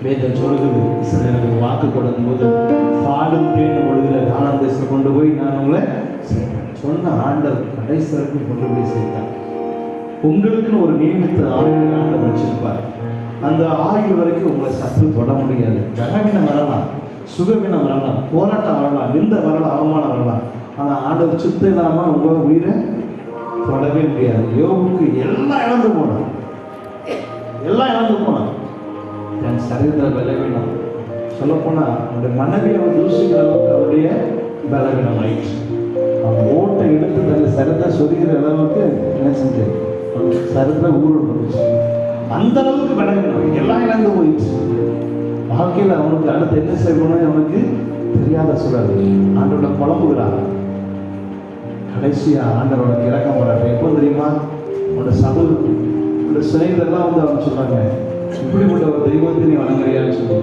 வேதம் சொல்லுது, இஸ்ரவேலுக்கு வாக்கு கொடுக்கும் போது பாலும் தேனும் ஒழுகிற கானான் தேசத்தில் கொண்டு போய் நான் உங்களை சொன்ன ஆண்டவர் கடைசி வரைக்கும் கொண்டு போய் சேர்த்தார். உங்களுக்குன்னு ஒரு நியமித்த ஆயுள் ஆண்டவர் வச்சிருப்பார். அந்த ஆயுள் வரைக்கும் உங்களை சத்து தொட முடியாது. பலவீனம் வரலாம், சுகவீனம் வரலாம், போராட்டம் வரலாம், நிந்த வரலாம், அவமானம் வரலாம். ஆனால் ஆண்டவர் சுத்த இல்லாமல் உங்கள் உயிரை தொடவே முடியாது. யோகுக்கு எல்லாம் இழந்து போனான், எல்லாம் இழந்து போனான். என் சரீரத்தில் பலவீனம் சொல்லப்போனால் அவருடைய மனைவி அவர் தூசிக்கிற அளவுக்கு அவருடைய பலவீனம் ஆயிடுச்சு. அவன் ஓட்டை எடுத்து தன்னை சரத்தை சொருகிற அளவுக்கு என்ன செஞ்சேன், சரத்தில் ஊழல் போயிடுச்சு. அந்த அளவுக்கு பலவீனம் எல்லாம் இழந்து போயிடுச்சு. வாழ்க்கையில் அவனுக்கு அடுத்து என்ன செய்யணும்னு அவனுக்கு தெரியாத சூழல். ஆண்டோட புலம்புகிறான். கடைசியாக ஆண்டவரோட இறக்கம் வராது. எப்போ தெரியுமா, அவனோட சகோதரர் அவனோட சிலைதெல்லாம் வந்து அவன் சொல்கிறாங்க, இப்படிப்பட்ட ஒரு தெய்வத்தை நீ வணங்குறியான்னு சொல்லி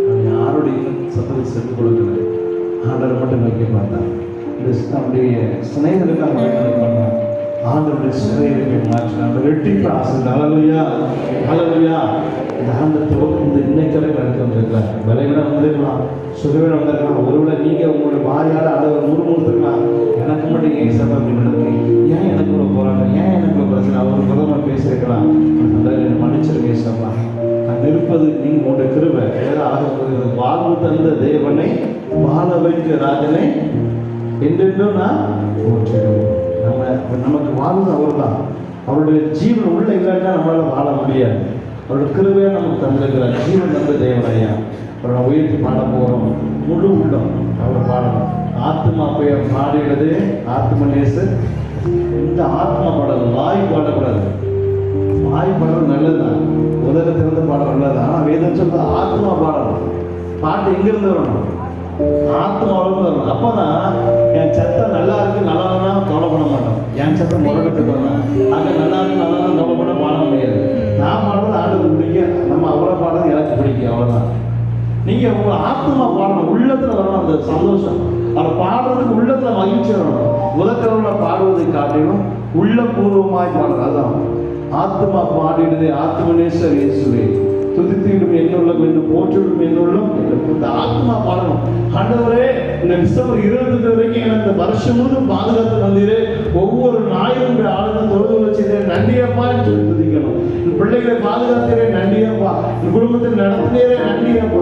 அவன் யாருடைய சத்தத்தை சென்று கொடுக்கல. ஆண்டவர் மட்டும் நோக்கி பார்த்தான். இந்த அவனுடைய சிலைகளுக்கு அவன் வேலை பண்ணான். ஆண்டவருடைய சிலைகளை மாற்றினான். அந்த ரெட்டிப்பு ஆசை. ஹல்லேலூயா, ஹல்லேலூயா. இந்த ஆண்டத்தோடு இந்த இன்னைக்கு நடக்க வந்திருக்கலாம். விளைவிட வந்திருக்கலாம், சுகவிட வந்திருக்கலாம். ஒருவேளை நீங்கள் உங்களுடைய வாரியால் ஆண்டவர் முறுமுறுத்துக்கலாம். எனக்கு மட்டும் ஏன் சபை அப்படின்னு நடக்கு, ஏன் எனக்கு ஒரு போராட்டம், ஏன் எனக்கு ஒரு பிரச்சனை, அவர் பிரதமர் பேசியிருக்கலாம். அந்த மன்னிச்சிருக்கே சபா, நான் இருப்பது நீங்கள் உங்களுடைய கிருபை. ஆக வாழ்வு தந்த தேவனை வாழ வைக்க ராஜனை என்றென்றும் நான் போற்றிடுவோம். நமக்கு வாழ்வு அவர் தான். அவருடைய ஜீவன் உள்ள இல்லைன்னா நம்மளால் வாழ முடியாது. அவருடைய கிருபையை நமக்கு தந்திருக்கிறார். ஜீவன் தந்த தேவனையா அவரை உயர்த்தி பாட போகிறோம். முழு உள்ளம் அவரை பாடணும். ஆத்மா போய் பாடிடுறது ஆத்ம நேசர். இந்த ஆத்மா பாடணும், வாய் பாடக்கூடாது. வாய் பாடுறது நல்லதுதான், உலகத்திலிருந்து பாடம் நல்லது. ஆனால் வேதம் சொல்றது ஆத்மா பாடணும். பாட்டு எங்கிருந்து வரணும், ஆத்மாவிலிருந்து வரணும். அப்போதான் என் சத்தம் நல்லா இருக்கு நல்லா கவலைப்பட மாட்டோம். என் சத்தம் முறக்கத்துக்கு வரணும். அங்கே நல்லா இருக்கு நல்லா கவலைப்பட பாட முடியாது. நான் பாடுறது ஆண்டுக்கு பிடிக்கும், நம்ம அவரை பாடுறது எனக்கு பிடிக்கும், அவ்வளோதான். நீங்கள் உங்கள் ஆத்மா பாடணும், உள்ளத்தில் வரணும் அந்த சந்தோஷம். அவர் பாடுறதுக்கு உள்ளத்தில் மகிழ்ச்சி வரணும். உலகத்தோட பாடுவதை காட்டிலும் உள்ளபூர்வமாய் பாடுறது. அதுதான் ஆத்மா பாடிடுது. ஆத்ம நேசர் இயேசுவே துதித்திடும் என்னுள்ளம் என்று போற்றிடும் என்னுள்ளம் இந்த ஆத்மா பாடணும். ஆண்டவரே, இந்த டிசம்பர் 20 வரைக்கும் எனக்கு இந்த வருஷம் முழுவதும் பாதுகாத்து வந்தீரே, ஒவ்வொரு நாயும் ஆளுநர் தொழுது வச்சதே நன்றியப்பா என்று சொல்லி துதிக்கணும். இந்த பிள்ளைகளை பாதுகாத்தீரே நன்றியப்பா, இந்த குடும்பத்தில் நடத்தினீரே நன்றியப்பா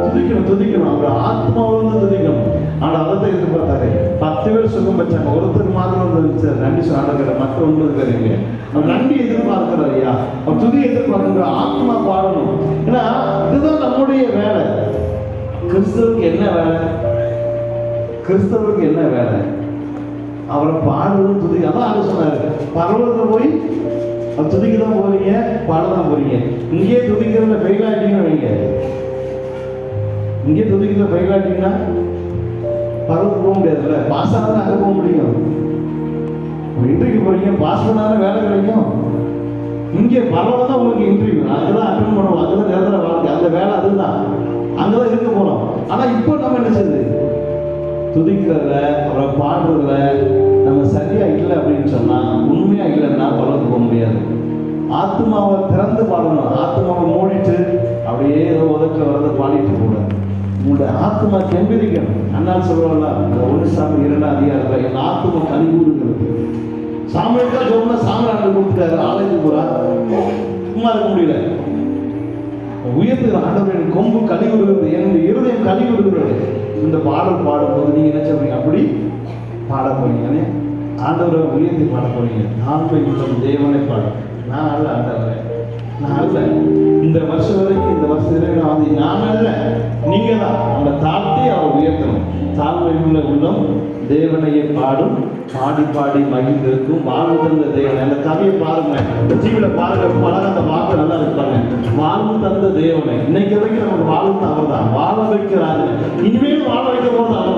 துதிக்கணும். துதிக்கணும், அவர் ஆத்மாவிலிருந்து துதிக்கணும். ஆனால் அதை எதிர்பார்த்தாரு. 10 பேர் சுகம் வச்சாங்க, ஒருத்தர் மாத்திரம் வந்து நன்றி சொன்னாங்க, மற்ற 9 பேர் இல்லையா. அவர் நன்றி எதிர்பார்க்கிறார் ஐயா, அவர் துதி எதிர்பார்க்கிற ஆத்மா பாடணும். ஏன்னா இதுதான் நம்முடைய வேலை. கிறிஸ்தவருக்கு என்ன வேலை, கிறிஸ்தவருக்கு என்ன வேலை, அவரை பாடுவது துதி. அதான் அது சொன்னாரு, பரவத்தில் போய் அவர் துதிக்க தான் போறீங்க, பாடதான் போறீங்க. இங்கே துதிக்கிறதுல ஃபெயில் ஆகிட்டீங்கன்னு வைங்க, இங்கே துதிக்கிறதுல ஃபெயில் ஆகிட்டீங்கன்னா பரவத்து போக முடியாதுல்ல. பாஸ் ஆனால் அங்கே போக முடியும். இன்டர்வியூ போறீங்க, பாஸ் பண்ணாலும் வேலை கிடைக்கும். இங்கே பரவல் தான் உங்களுக்கு இன்டர்வியூ, அங்கதான் அட்டன் பண்ணுவோம், அங்கதான் நிரந்தர வாழ்க்கை, அந்த வேலை அதுதான், அங்கதான் இருக்க போறோம். ஆனா இப்போ நம்ம என்ன செய்யுது, துதிக்கிறதுல அவரை பாடுறதுல நம்ம சரியா இல்லை அப்படின்னு சொன்னா, உண்மையா இல்லைன்னா பரவத்து போக முடியாது. ஆத்மாவை திறந்து பாடணும். ஆத்மாவை மூடிட்டு அப்படி உலகத்தில் வரதை பாடிட்டு போகலாம். உங்களுடைய ஆத்மா கெம்பீரிக்கணும். அண்ணால் சொல்லுவாங்களா, அந்த 1 சாமுவேல் 2ஆம் அதிகாரத்தில் என் ஆத்மா கனிகூறுகிறது. சாமுவேலுக்கா சொன்னா சாமுவேல் கொடுத்துட்டாரு, ஆலயத்துக்கு போறா, சும்மா இருக்க முடியல. உயர்த்துகிற ஆண்டவரின் கொம்பு கனி கொடுக்கிறது, என்னுடைய இருதயம் கனி கொடுக்கிறது. இந்த பாடல் பாடும்போது நீங்க என்ன சொல்றீங்க? அப்படி பாட போறீங்க. ஆண்டவரை உயர்த்தி பாட போறீங்க. ஆண்மை உள்ளம் தேவனை பாடும். நான் அல்ல ஆண்டவரை, நான் அல்ல. இந்த வருஷம் வரைக்கும், இந்த வருஷம் நான் அல்ல, நீங்க தான். நம்ம தாழ்த்தி அவர் உயர்த்தணும். தாழ்மை உள்ள உள்ளம் தேவனையே பாடும், பாடி பாடி மகிழ்ந்திருக்கும், வாழ்வு தந்த தேவனை. அந்த கவியை பாருங்க, டிவியில பாருங்க, பலர் அந்த வாக்கு நல்லா இருப்பாங்க. வாழ்வு தந்த தேவனை. இன்னைக்கு வரைக்கும் நமக்கு வாழ்வு அவர் தான். வாழ வைக்கிறாரு, இனிமேல் வாழ வைக்க போறது அவர்